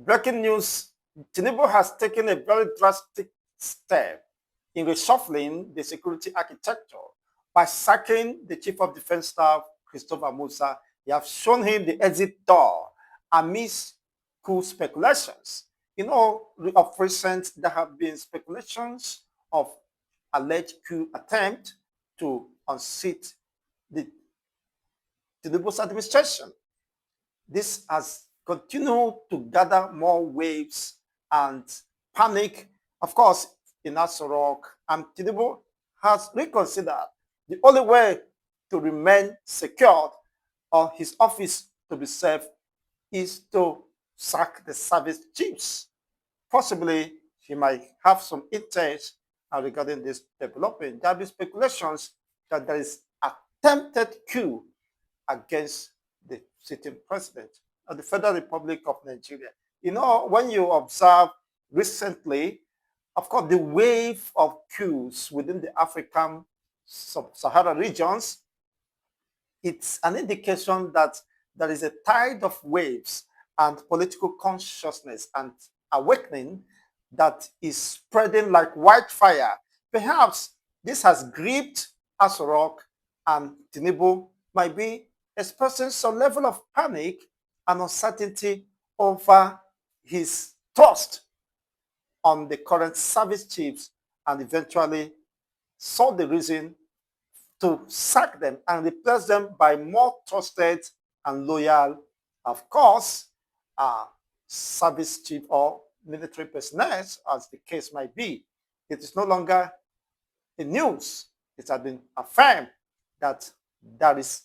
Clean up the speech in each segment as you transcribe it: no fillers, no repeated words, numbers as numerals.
Breaking news, Tinubu has taken a very drastic step in reshuffling the security architecture by sacking the Chief of Defense Staff, Christopher Musa. He has shown him the exit door amidst coup speculations. Of recent, there have been speculations of alleged coup attempt to unseat the Tinubu's administration. This has continued to gather more waves and panic, of course, in Asorok. And Tinubu has reconsidered the only way to remain secured or his office to be safe is to sack the service chiefs. Possibly, he might have some intent regarding this development. There have been speculations that there is attempted coup against the sitting president of the Federal Republic of Nigeria. When you observe recently, of course, the wave of coups within the African sub-Saharan regions, it's an indication that there is a tide of waves and political consciousness and awakening that is spreading like wildfire. Perhaps this has gripped Asorok, and Tinubu might be expressing some level of panic and uncertainty over his trust on the current service chiefs, and eventually saw the reason to sack them and replace them by more trusted and loyal, of course, service chief or military personnel, as the case might be. It is no longer in news. It has been affirmed that there is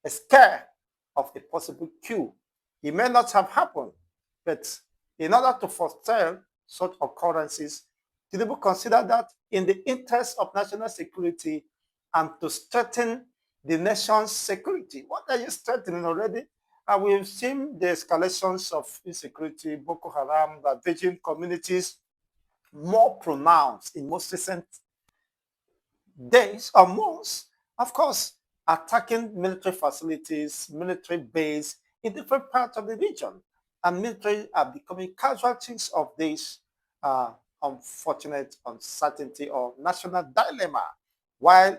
a scare of a possible coup. It may not have happened, but in order to foretell such occurrences, Tinubu considered that in the interest of national security and to strengthen the nation's security. What are you strengthening already? We've seen the escalations of insecurity, Boko Haram, ravaging communities, more pronounced in most recent days or months. Of course, attacking military facilities, military base in different parts of the region. And military are becoming casualties of this unfortunate uncertainty or national dilemma, while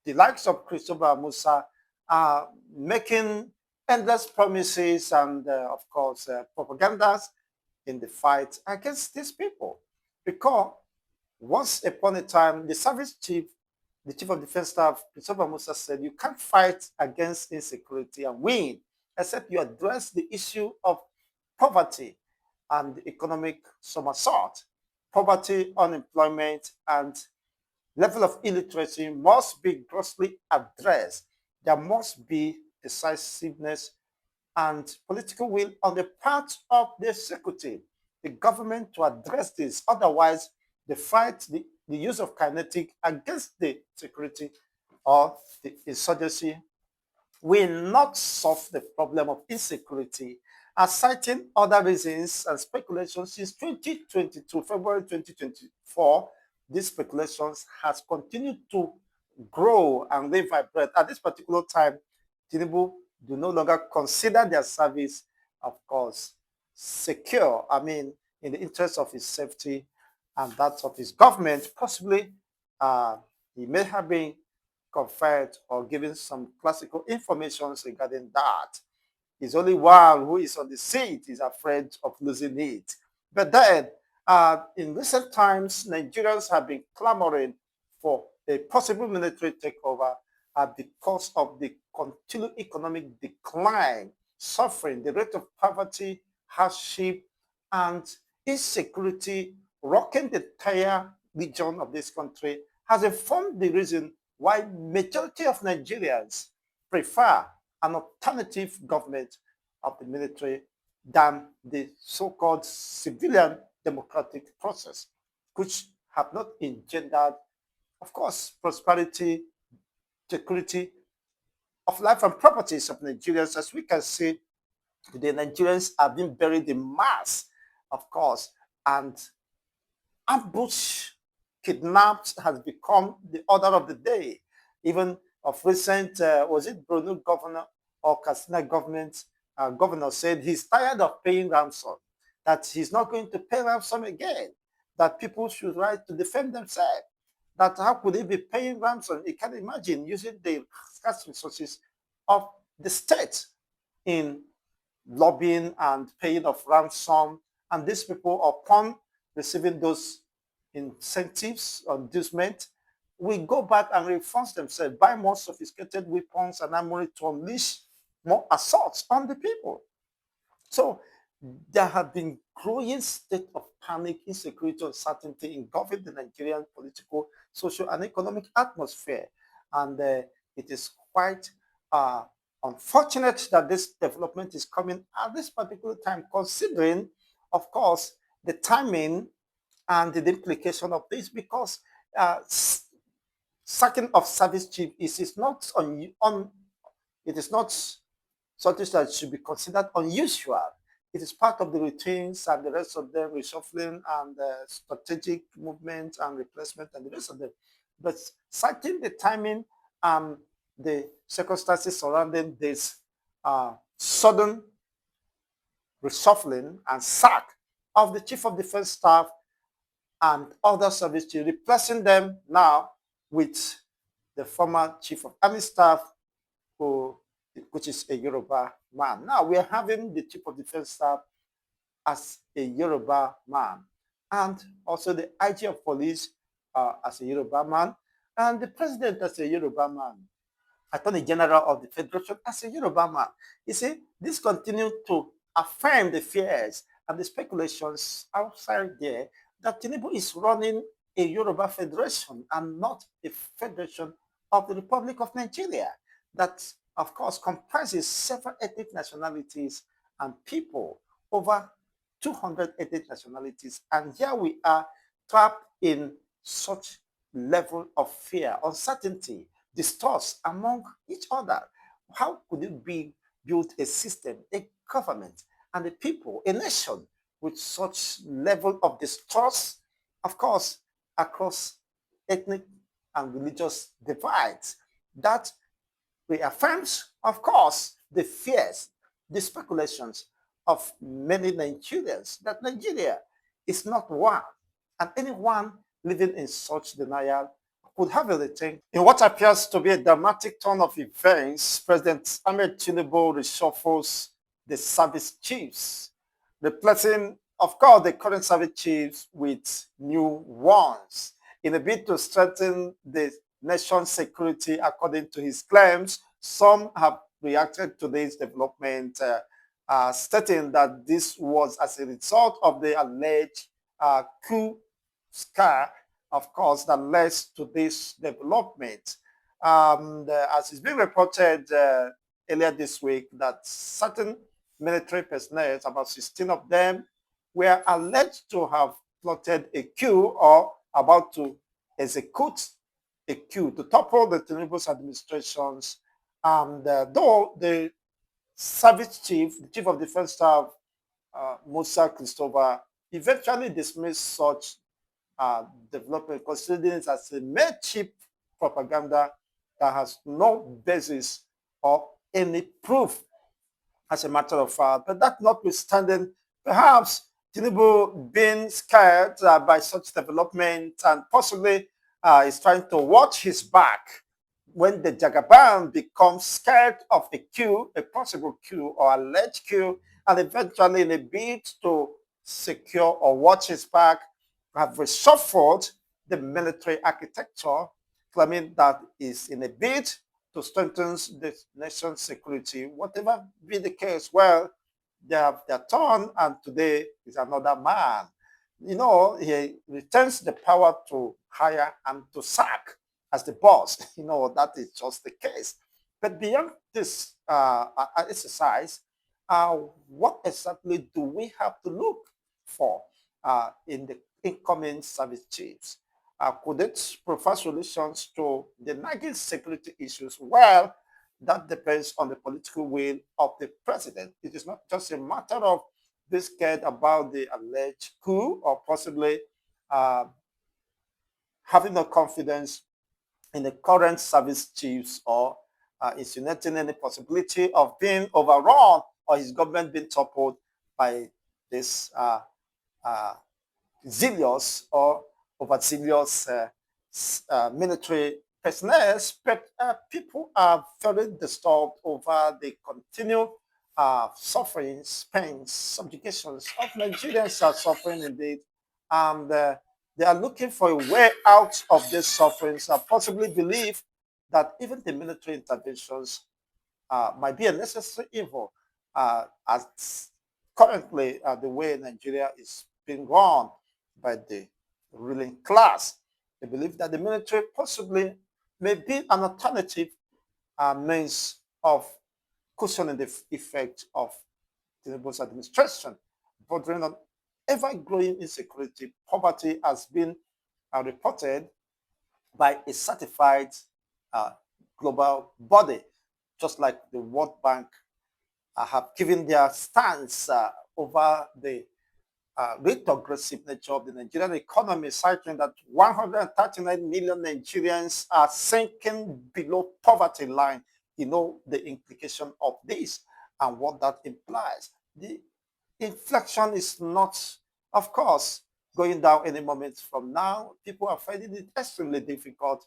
the likes of Christopher Musa are making endless promises and, of course, propagandas in the fight against these people. Because once upon a time, the service chief, the chief of defense staff, Christopher Musa, said, you can't fight against insecurity and win except you address the issue of poverty and economic somersault. Poverty, unemployment, and level of illiteracy must be grossly addressed. There must be decisiveness and political will on the part of the executive, the government, to address this. Otherwise, the fight, the use of kinetic against the security or the insurgency will not solve the problem of insecurity. As citing other reasons and speculations since 2022, February 2024, these speculations has continued to grow and revibrate. At this particular time, Tinubu do no longer consider their service, of course, secure. I mean, in the interest of his safety and that of his government. Possibly, he may have been conferred or given some classical information regarding that. He's only one who is on the seat is afraid of losing it. But then, in recent times, Nigerians have been clamoring for a possible military takeover because of the continued economic decline, suffering, the rate of poverty, hardship, and insecurity rocking the entire region of this country has informed the reason why majority of Nigerians prefer an alternative government of the military than the so-called civilian democratic process, which have not engendered, of course, prosperity, security of life and properties of Nigerians. As we can see, the Nigerians are being buried in mass, of course, and ambush, kidnapped has become the order of the day. Even of recent, was it Brunei governor or Katsina government governor said he's tired of paying ransom, that he's not going to pay ransom again, that people should right to defend themselves. That how could they be paying ransom? You can imagine using the scarce resources of the state in lobbying and paying of ransom. And these people, upon receiving those incentives or inducement, will go back and reinforce themselves, buy more sophisticated weapons and armory to unleash more assaults on the people. So there have been growing state of panic, insecurity, uncertainty engulfing the Nigerian political, social, and economic atmosphere. And it is quite uh, unfortunate that this development is coming at this particular time, considering, of course, the timing and the implication of this, because uh, sacking of service chief is not it is not something that should be considered unusual. It is part of the routines and the rest of them, reshuffling and strategic movement and replacement and the rest of them. But citing the timing and the circumstances surrounding this sudden reshuffling and sack of the chief of defense staff and other service chiefs, replacing them now with the former chief of army staff, who, which is a Yoruba man. Now we are having the chief of defense staff as a Yoruba man, and also the IG of police as a Yoruba man, and the president as a Yoruba man, Attorney General of the Federation as a Yoruba man. You see, this continues to affirm the fears and the speculations outside there that Tinubu is running a Yoruba federation and not a federation of the Republic of Nigeria. That, of course, comprises several ethnic nationalities and people, over 200 ethnic nationalities. And here we are trapped in such level of fear, uncertainty, distrust among each other. How could it be built a system, a government, and a people, a nation with such level of distrust, of course, across ethnic and religious divides? That reaffirms, of course, the fears, the speculations of many Nigerians that Nigeria is not one, and anyone living in such denial could have a rethink. In what appears to be a dramatic turn of events, President Ahmed Tinubu reshuffles the service chiefs, replacing, of course, the current service chiefs with new ones in a bid to strengthen the nation's security, according to his claims. Some have reacted to this development, stating that this was as a result of the alleged coup scare, of course, that led to this development. As it's been reported earlier this week, that certain military personnel, about 16 of them, were alleged to have plotted a coup or about to execute a coup to topple the Tinubu's administrations. And though the service chief, the chief of defense staff, Musa Christopher, eventually dismissed such development, considering it as a mere cheap propaganda that has no basis or any proof, as a matter of fact. But that notwithstanding, perhaps Tinubu being scared by such development and possibly is trying to watch his back when the Jagaban becomes scared of a coup, a possible coup or alleged coup, and eventually in a bid to secure or watch his back, have reshuffled the military architecture, claiming that is in a bid to strengthen the nation's security. Whatever be the case, well, they have their turn, and today is another man. You know, he retains the power to hire and to sack as the boss. You know, that is just the case. But beyond this exercise, what exactly do we have to look for in the incoming service chiefs? Could it provide solutions to the nagging security issues? Well, that depends on the political will of the president. It is not just a matter of being scared about the alleged coup or possibly uh, having no confidence in the current service chiefs or insinuating any possibility of being overrun or his government being toppled by this uh, zealous or overzealous military personnel, but people are very disturbed over the continued sufferings, pains, subjugations of Nigerians are suffering indeed, and they are looking for a way out of these sufferings and possibly believe that even the military interventions might be a necessary evil as currently the way Nigeria is being run by the ruling class. They believe that the military possibly may be an alternative means of cushioning the effect of Tinubu's administration, bordering on ever-growing insecurity. Poverty has been reported by a certified uh, global body, just like the World Bank have given their stance over the retrogressive nature of the Nigerian economy, citing that 139 million Nigerians are sinking below poverty line. You know the implication of this and what that implies. The inflation is not, of course, going down any moment from now. People are finding it extremely difficult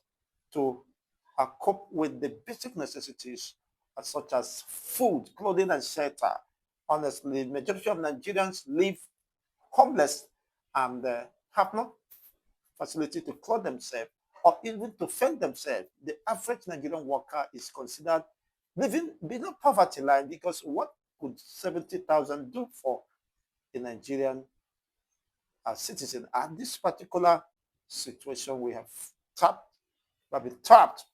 to cope with the basic necessities such as food, clothing, and shelter. Honestly, the majority of Nigerians live homeless and have no facility to clothe themselves or even to fend themselves. The average Nigerian worker is considered living below poverty line because what could 70,000 do for a Nigerian citizen? At this particular situation, we have been trapped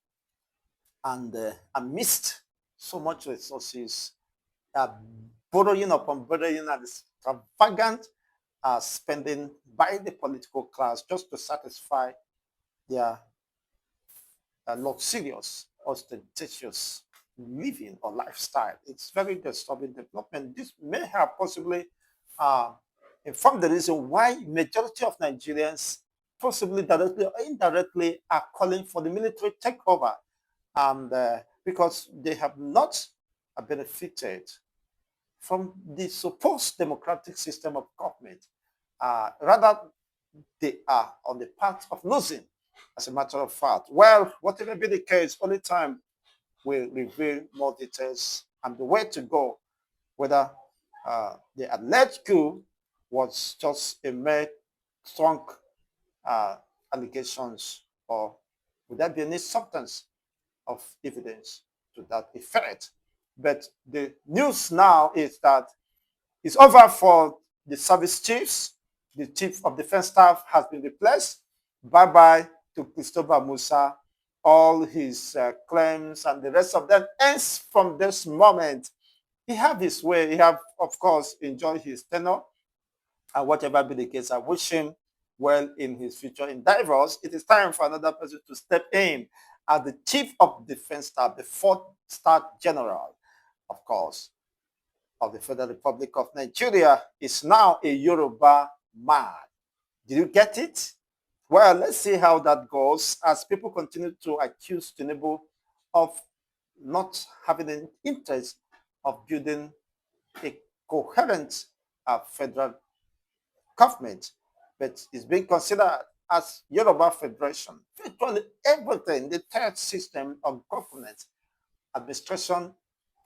and amidst so much resources, uh, borrowing upon borrowing and extravagant spending by the political class just to satisfy their luxurious, ostentatious living or lifestyle. It's very disturbing development. This may have possibly informed the reason why majority of Nigerians, possibly directly or indirectly, are calling for the military takeover, and because they have not benefited from the supposed democratic system of government. Rather, they are on the path of losing, as a matter of fact. Well, whatever be the case, only time will reveal more details and the way to go, whether the alleged coup was just a mere strong uh, allegations or would there be any substance of evidence to that effect. But the news now is that it's over for the service chiefs. The chief of defense staff has been replaced. Bye bye to Christopher Musa. All his claims and the rest of them ends from this moment. He have his way. He have, of course, enjoyed his tenure. And whatever be the case, I wish him well in his future endeavors. It is time for another person to step in as the chief of defense staff, the fourth star general, of course, of the Federal Republic of Nigeria, is now a Yoruba man. Did you get it? Well, let's see how that goes as people continue to accuse Tinubu of not having an interest of building a coherent federal government, but is being considered as Yoruba Federation. Virtually everything, the third system of governance, administration,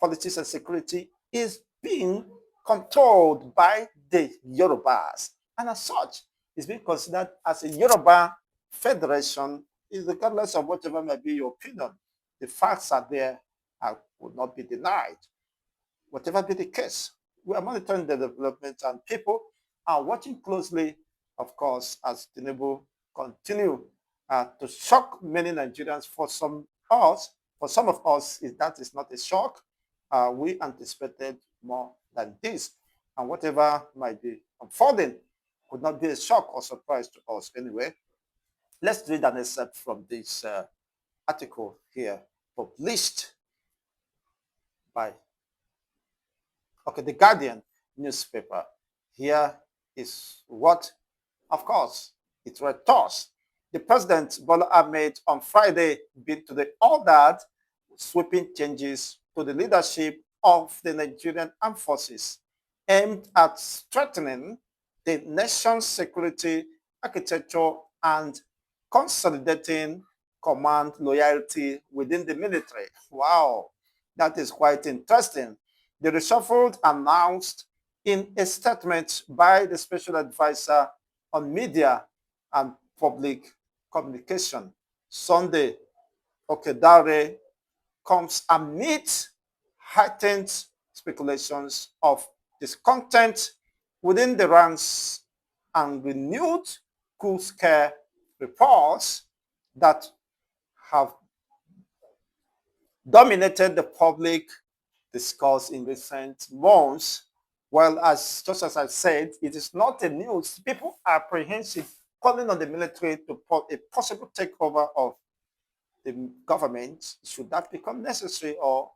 politics, and security is being controlled by the Yorubas. And as such, it's being considered as a Yoruba Federation, is regardless of whatever may be your opinion. The facts are there and will not be denied. Whatever be the case, we are monitoring the development and people are watching closely, of course, as Tinubu continue to shock many Nigerians. For some of us, that is not a shock. We anticipated more than this. And whatever might be unfolding could not be a shock or surprise to us anyway. Let's read an excerpt from this article here, published by the Guardian newspaper. Here is what, of course, it read thus. The President, Bola Ahmed, on Friday, bid to the ordered sweeping changes to the leadership of the Nigerian Armed Forces aimed at strengthening the nation's security architecture and consolidating command loyalty within the military. Wow, that is quite interesting. The reshuffle announced in a statement by the Special Advisor on Media and Public Communication, Sunday Okedare, comes amid heightened speculations of discontent within the ranks and renewed coup scare reports that have dominated the public discourse in recent months. Well, as just as I said, it is not a news. People are apprehensive, calling on the military to put a possible takeover of the government should that become necessary or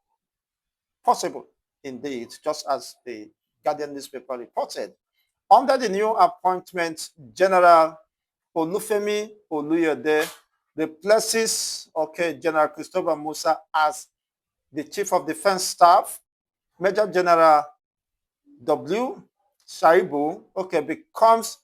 possible. Indeed, just as the Guardian newspaper reported. Under the new appointment, General Olufemi Oluyode replaces General Christopher Musa as the Chief of Defense Staff. Major General W. Shaibu becomes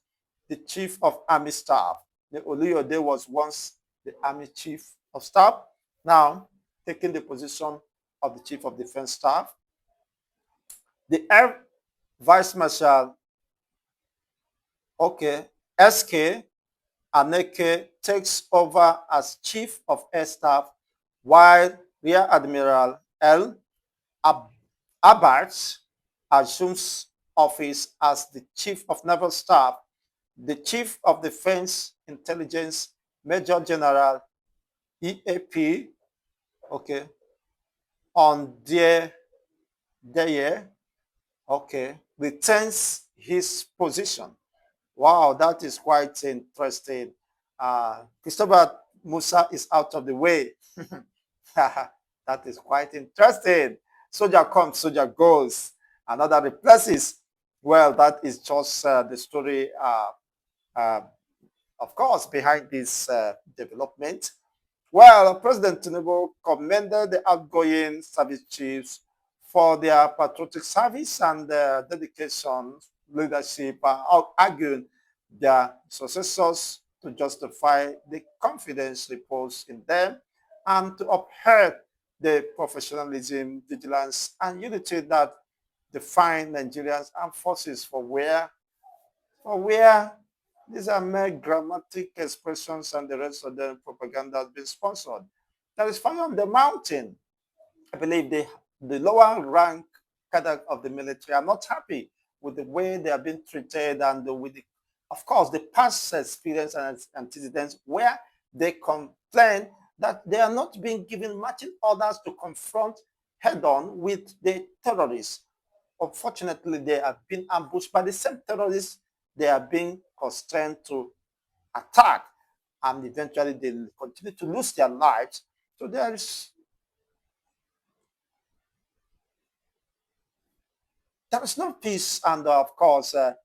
the Chief of Army Staff. The Oluyode was once the Army Chief of Staff, now taking the position of the Chief of Defense Staff. The Air Vice Marshal, SK Aneke, takes over as Chief of Air Staff, while Rear Admiral L. Abarth assumes office as the Chief of Naval Staff. The Chief of Defense Intelligence, Major General EAP, on their retains his position. Wow, that is quite interesting. Christopher Musa is out of the way. That is quite interesting. Soldier comes, soldier goes. Another replaces. Well, that is just the story, of course, behind this development. Well, President Tinubu commended the outgoing service chiefs for their patriotic service and dedication, leadership, arguing their successors to justify the confidence reposed in them and to uphold the professionalism, vigilance, and unity that define Nigeria's armed forces for where these are mere grammatic expressions and the rest of the propaganda has been sponsored. There is fire on the mountain. I believe the lower rank cadre of the military are not happy with the way they are being treated and with the, of course, the past experience and antecedents where they complain that they are not being given marching orders to confront head-on with the terrorists. Unfortunately, they have been ambushed by the same terrorists they are being constrained to attack, and eventually they continue to lose their lives. So there is no peace, and of course, there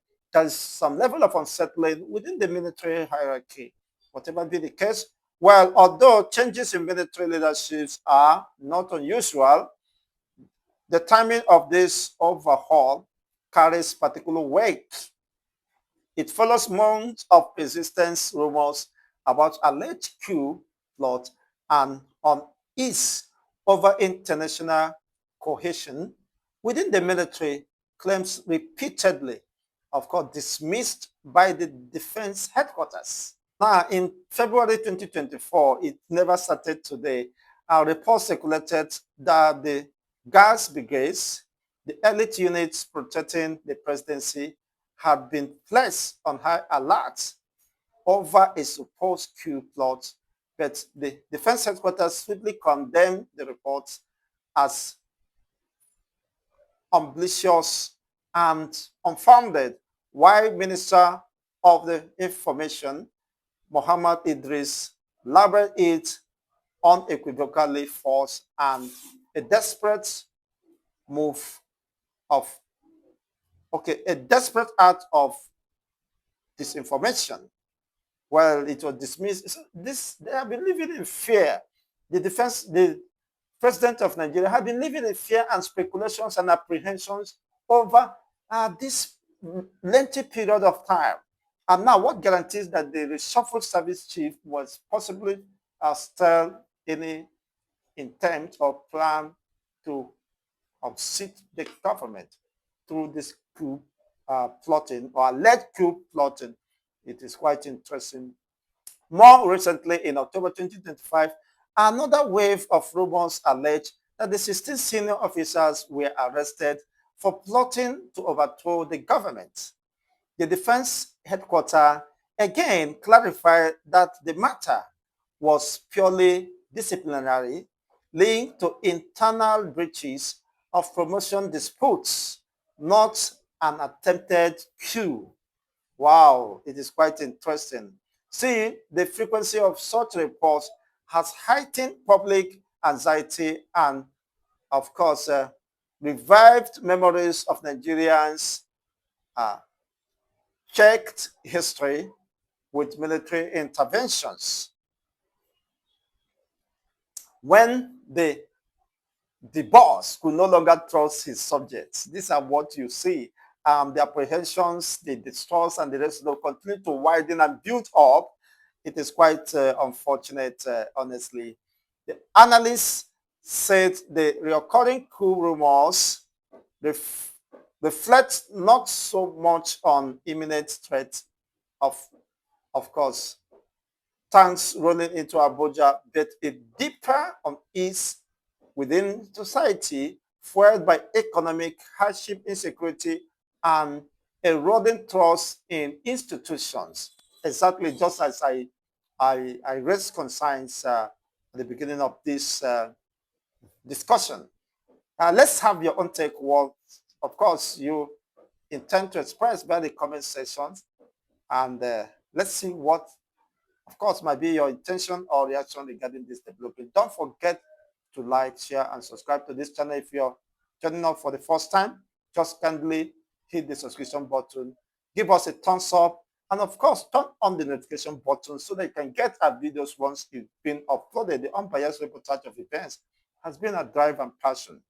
is some level of unsettling within the military hierarchy. Whatever be the case, well, although changes in military leaderships are not unusual, the timing of this overhaul carries particular weight. It follows months of persistent rumors about alleged coup plot and unease over international cohesion within the military, claims repeatedly, of course, dismissed by the defense headquarters. Now, in February 2024, it never started today, a report circulated that the gas brigades, the elite units protecting the presidency, had been placed on high alert over a supposed coup plot, but the defense headquarters swiftly condemned the reports as ambitious and unfounded, while Minister of the Information, Muhammad Idris, labeled it unequivocally false and a desperate move of, a desperate act of disinformation. Well, it was dismissed. So they have been living in fear. The president of Nigeria, had been living in fear and speculations and apprehensions over this lengthy period of time. And now, what guarantees that the reshuffled service chief was possibly still any intent or plan to unseat the government through this coup plotting or alleged coup plotting? It is quite interesting. More recently, in October 2025, another wave of rumors alleged that the 16 senior officers were arrested for plotting to overthrow the government. The defense headquarters again clarified that the matter was purely disciplinary, linked to internal breaches of promotion disputes, not an attempted coup. Wow, it is quite interesting. See, the frequency of such reports has heightened public anxiety and, of course, revived memories of Nigerians' uh, checked history with military interventions. When the boss could no longer trust his subjects, these are what you see. The apprehensions, the distrust, and the rest will continue to widen and build up. It is quite unfortunate, honestly. The analysts said the recurring coup rumors ref- reflect not so much on imminent threat of course, tanks rolling into Abuja, but a deeper unease within society, fueled by economic hardship, insecurity, and eroding trust in institutions. Exactly, just as I raised concerns at the beginning of this discussion. Let's have your own take. What, of course, you intend to express by the comment sections, and let's see what, of course, might be your intention or reaction regarding this development. Don't forget to like, share, and subscribe to this channel. If you're joining us for the first time, just kindly hit the subscription button, give us a thumbs up, and of course, turn on the notification button so that you can get our videos once it's been uploaded. The unbiased reportage of events has been a drive and passion